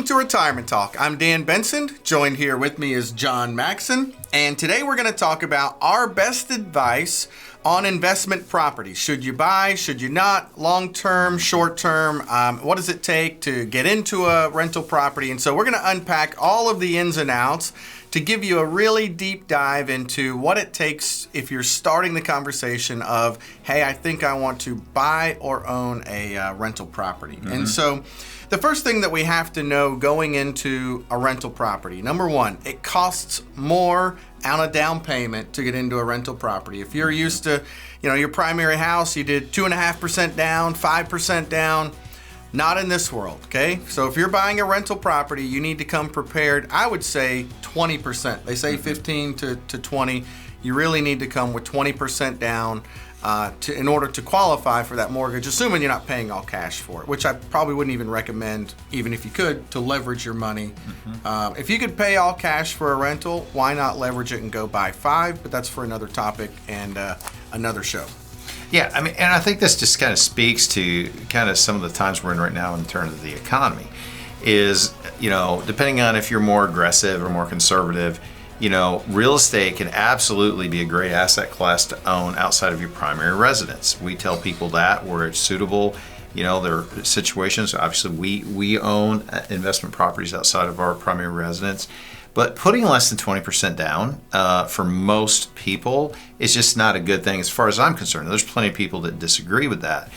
Welcome to Retirement Talk. I'm Dan Benson. Joined here with me is John Maxson. And today we're going to talk about our best advice on investment property. Should you buy? Should you not? Long-term, short-term? What does it take to get into a rental property? And so we're going to unpack all of the ins and outs to give you a really deep dive into what it takes if you're starting the conversation of, hey, I think I want to buy or own a rental property. Mm-hmm. And so the first thing that we have to know going into a rental property, number one, it costs more on a down payment to get into a rental property. If you're used to, your primary house, you did 2.5% down, 5% down, not in this world, okay? So if you're buying a rental property, you need to come prepared, I would say 20%. They say 15 to 20. You really need to come with 20% down in order to qualify for that mortgage, assuming you're not paying all cash for it, which I probably wouldn't even recommend, even if you could, to leverage your money. Mm-hmm. If you could pay all cash for a rental, why not leverage it and go buy 5? But that's for another topic and another show. Yeah, I mean, and I think this just kind of speaks to kind of some of the times we're in right now in terms of the economy is, depending on if you're more aggressive or more conservative, real estate can absolutely be a great asset class to own outside of your primary residence. We tell people that where it's suitable. There are situations, obviously we own investment properties outside of our primary residence, but putting less than 20% down for most people is just not a good thing as far as I'm concerned. There's plenty of people that disagree with that.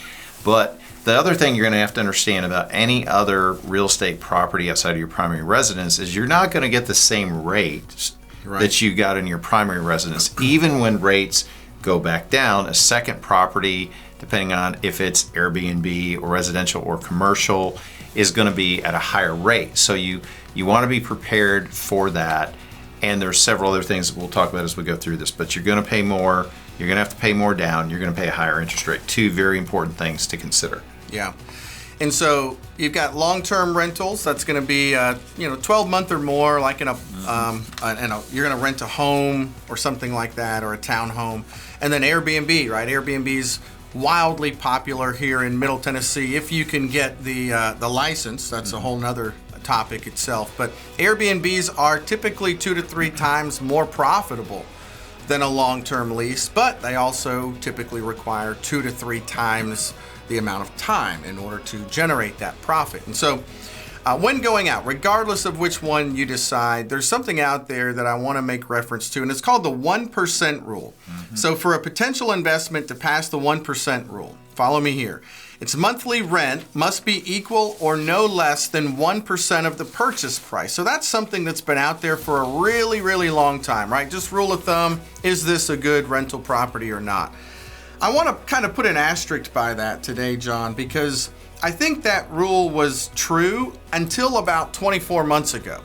But the other thing you're going to have to understand about any other real estate property outside of your primary residence is you're not going to get the same rate that you got in your primary residence. Even when rates go back down, a second property, depending on if it's Airbnb or residential or commercial, is going to be at a higher rate. So you want to be prepared for that. And there's several other things that we'll talk about as we go through this, but you're going to pay more, you're going to have to pay more down, you're going to pay a higher interest rate. Two very important things to consider. Yeah. And so you've got long-term rentals. That's going to be, 12-month or more, like you're going to rent a home or something like that, or a townhome. And then Airbnb, right? Airbnb's wildly popular here in Middle Tennessee. If you can get the license, that's a whole nother topic itself. But Airbnbs are typically 2 to 3 times more profitable than a long-term lease, but they also typically require 2 to 3 times the amount of time in order to generate that profit. And so when going out, regardless of which one you decide, there's something out there that I want to make reference to, and it's called the 1% rule. Mm-hmm. So for a potential investment to pass the 1% rule, follow me here. Its monthly rent must be equal or no less than 1% of the purchase price. So that's something that's been out there for a really, really long time, right? Just rule of thumb, is this a good rental property or not? I want to kind of put an asterisk by that today, John, because I think that rule was true until about 24 months ago.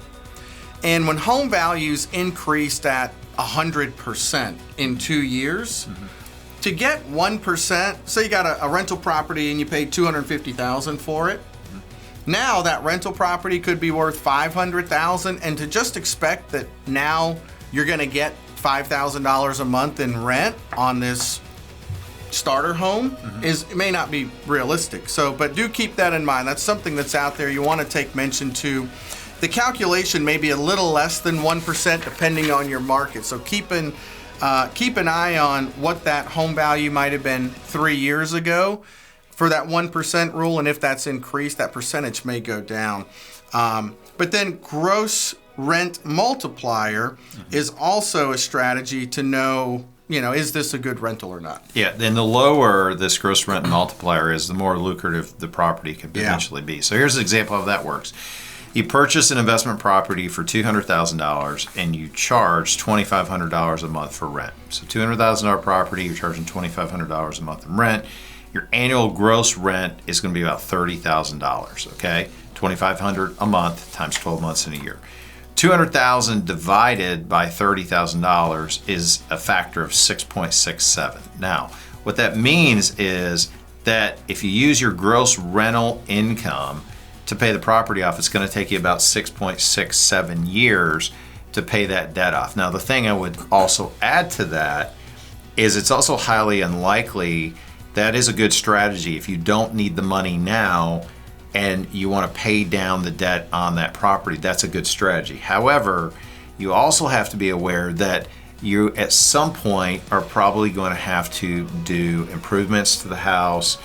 And when home values increased at 100% in 2 years, to get 1%, say you got a rental property and you paid $250,000 for it. Now that rental property could be worth $500,000, and to just expect that now you're going to get $5,000 a month in rent on this starter home it may not be realistic. So, but do keep that in mind. That's something that's out there. You want to take mention to. The calculation may be a little less than 1% depending on your market. So keep an eye on what that home value might have been 3 years ago for that 1% rule, and if that's increased, that percentage may go down. But then gross rent multiplier is also a strategy to know, is this a good rental or not? Yeah, then the lower this gross rent multiplier is, the more lucrative the property could potentially be. So here's an example of how that works. You purchase an investment property for $200,000 and you charge $2,500 a month for rent. So $200,000 property, you're charging $2,500 a month in rent. Your annual gross rent is going to be about $30,000, okay? $2,500 a month times 12 months in a year. $200,000 divided by $30,000 is a factor of 6.67. Now, what that means is that if you use your gross rental income to pay the property off, it's going to take you about 6.67 years to pay that debt off. Now, the thing I would also add to that is it's also highly unlikely that is a good strategy if you don't need the money now and you want to pay down the debt on that property, that's a good strategy. However, you also have to be aware that you at some point are probably going to have to do improvements to the house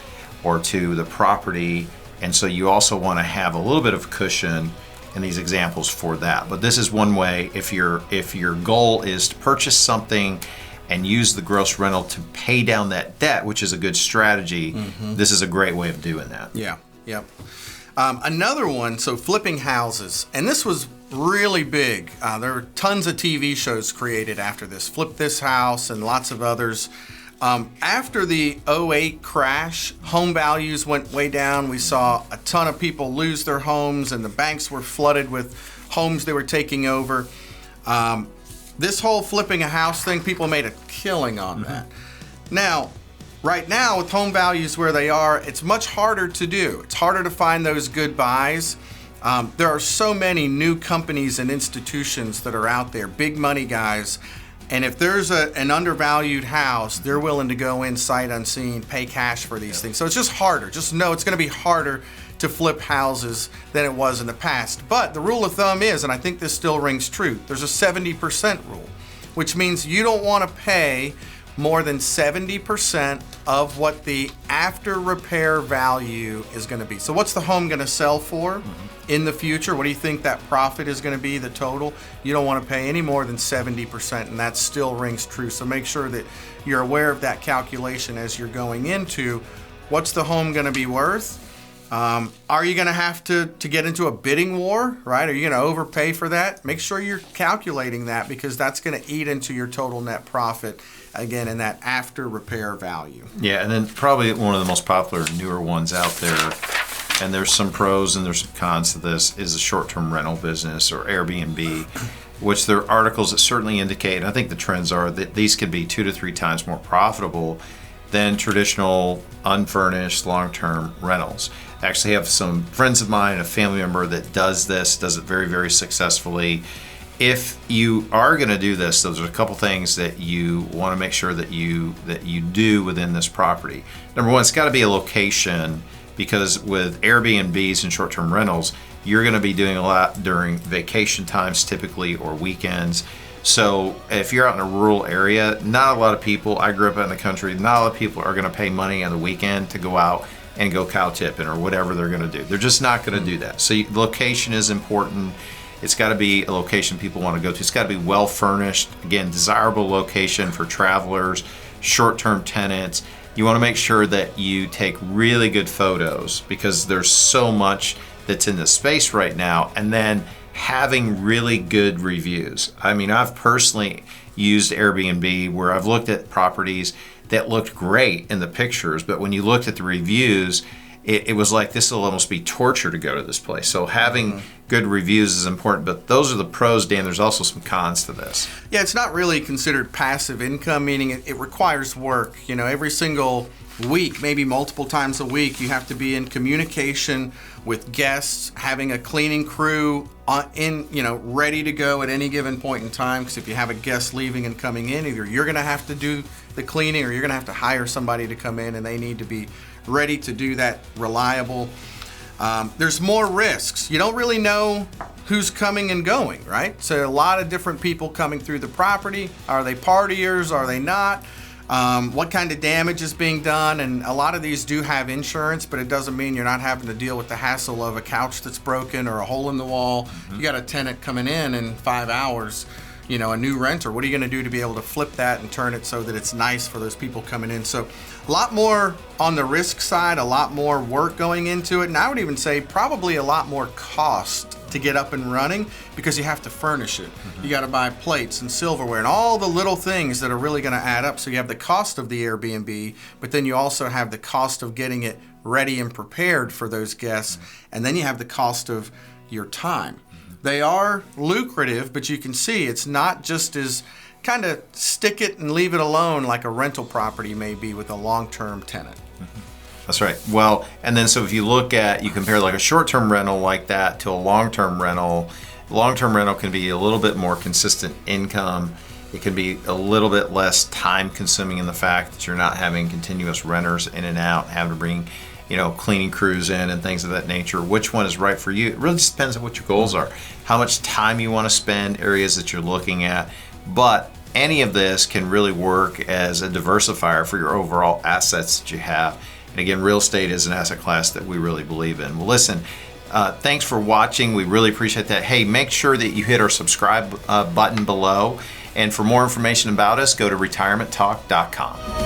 or to the property, and so you also want to have a little bit of cushion in these examples for that. But this is one way. If your goal is to purchase something and use the gross rental to pay down that debt, which is a good strategy, this is a great way of doing that. Yeah, yep. Another one, so flipping houses, and this was really big. There were tons of TV shows created after this. Flip This House and lots of others. After the '08 crash, home values went way down. We saw a ton of people lose their homes, and the banks were flooded with homes they were taking over. This whole flipping a house thing, people made a killing on that. Now, right now, with home values where they are, it's much harder to do. It's harder to find those good buys. There are so many new companies and institutions that are out there, big money guys, and if there's an undervalued house, they're willing to go in sight unseen, pay cash for these things. So it's just harder. Just know it's going to be harder to flip houses than it was in the past. But the rule of thumb is, and I think this still rings true, there's a 70% rule, which means you don't want to pay more than 70% of what the after repair value is going to be. So what's the home going to sell for in the future? What do you think that profit is going to be, the total? You don't want to pay any more than 70%, and that still rings true. So make sure that you're aware of that calculation as you're going into what's the home going to be worth. Are you going to have to get into a bidding war, right? Are you going to overpay for that? Make sure you're calculating that, because that's going to eat into your total net profit, again, in that after repair value. Yeah, and then probably one of the most popular newer ones out there, and there's some pros and there's some cons to this, is the short-term rental business or Airbnb, which there are articles that certainly indicate, and I think the trends are that these could be 2 to 3 times more profitable than traditional unfurnished long-term rentals. I actually have some friends of mine, a family member that does it very, very successfully. If you are going to do this, there's a couple things that you want to make sure that you do within this property. Number one, it's got to be a location, because with Airbnbs and short-term rentals, you're going to be doing a lot during vacation times typically, or weekends. So if you're out in a rural area, not a lot of people, I grew up in the country, not a lot of people are going to pay money on the weekend to go out and go cow tipping or whatever they're going to do. They're just not going to do that. So location is important. It's got to be a location people want to go to. It's got to be well furnished. Again, desirable location for travelers, short-term tenants. You want to make sure that you take really good photos, because there's so much that's in the space right now. And then having really good reviews. I mean, I've personally used Airbnb where I've looked at properties that looked great in the pictures, but when you looked at the reviews, it was like, this will almost be torture to go to this place. So having good reviews is important, but those are the pros, Dan. There's also some cons to this. Yeah, it's not really considered passive income, meaning it requires work. You know, every single week, maybe multiple times a week, you have to be in communication with guests, having a cleaning crew ready to go at any given point in time. Because if you have a guest leaving and coming in, either you're going to have to do the cleaning, or you're going to have to hire somebody to come in, and they need to be ready to do that, reliable. There's more risks. You don't really know who's coming and going, right? So a lot of different people coming through the property. Are they partiers? Are they not? What kind of damage is being done? And a lot of these do have insurance, but it doesn't mean you're not having to deal with the hassle of a couch that's broken or a hole in the wall. You got a tenant coming in 5 hours, a new renter. What are you going to do to be able to flip that and turn it so that it's nice for those people coming in? So a lot more on the risk side, a lot more work going into it. And I would even say probably a lot more cost to get up and running, because you have to furnish it. You got to buy plates and silverware and all the little things that are really going to add up. So you have the cost of the Airbnb, but then you also have the cost of getting it ready and prepared for those guests. And then you have the cost of your time. They are lucrative, but you can see it's not just as kind of stick it and leave it alone like a rental property may be with a long-term tenant. That's right. Well, and then so if you compare like a short-term rental like that to a long-term rental can be a little bit more consistent income. It can be a little bit less time consuming in the fact that you're not having continuous renters in and out, having to bring cleaning crews in and things of that nature. Which one is right for you? It really just depends on what your goals are, how much time you want to spend, areas that you're looking at. But any of this can really work as a diversifier for your overall assets that you have. And again, real estate is an asset class that we really believe in. Well, listen, thanks for watching. We really appreciate that. Hey, make sure that you hit our subscribe button below. And for more information about us, go to retirementtalk.com.